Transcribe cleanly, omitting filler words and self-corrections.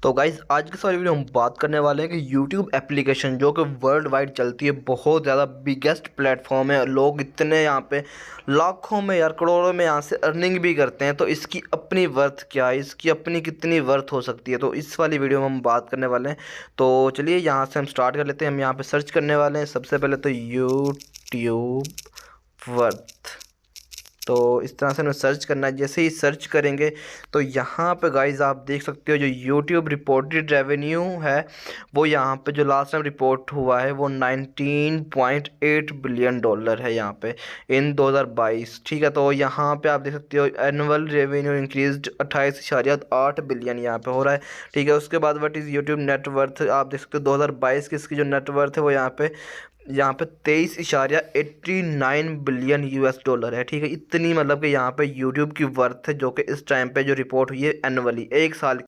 तो गाइज आज की सारी वीडियो हम बात करने वाले हैं कि यूट्यूब एप्लीकेशन जो कि वर्ल्ड वाइड चलती है, बहुत ज़्यादा बिगेस्ट प्लेटफॉर्म है। लोग इतने यहाँ पे लाखों में यार करोड़ों में यहाँ से अर्निंग भी करते हैं। तो इसकी अपनी वर्थ क्या है, इसकी अपनी कितनी वर्थ हो सकती है, तो इस वाली वीडियो में हम बात करने वाले हैं। तो चलिए यहाँ से हम स्टार्ट कर लेते हैं। हम यहाँ पे सर्च करने वाले हैं सबसे पहले तो यूट्यूब वर्थ। तो इस तरह से हमें सर्च करना है। जैसे ही सर्च करेंगे तो यहाँ पे गाइज आप देख सकते हो जो यूट्यूब रिपोर्टेड रेवेन्यू है वो यहाँ पे जो लास्ट टाइम रिपोर्ट हुआ है वो 19.8 बिलियन डॉलर है यहाँ पे इन 2022। ठीक है, तो यहाँ पे आप देख सकते हो एनुअल रेवेन्यू इंक्रीज्ड 28.8 बिलियन यहाँ पे हो रहा है। ठीक है, उसके बाद व्हाट इज़ यूट्यूब नेटवर्थ आप देख सकते हो 2022 की इसकी जो नेटवर्थ है वो यहाँ पे 23.89 बिलियन यूएस डॉलर है। ठीक है, इतनी मतलब कि यहाँ पे यूट्यूब की वर्थ है जो कि इस टाइम पे जो रिपोर्ट हुई है एनुअली एक साल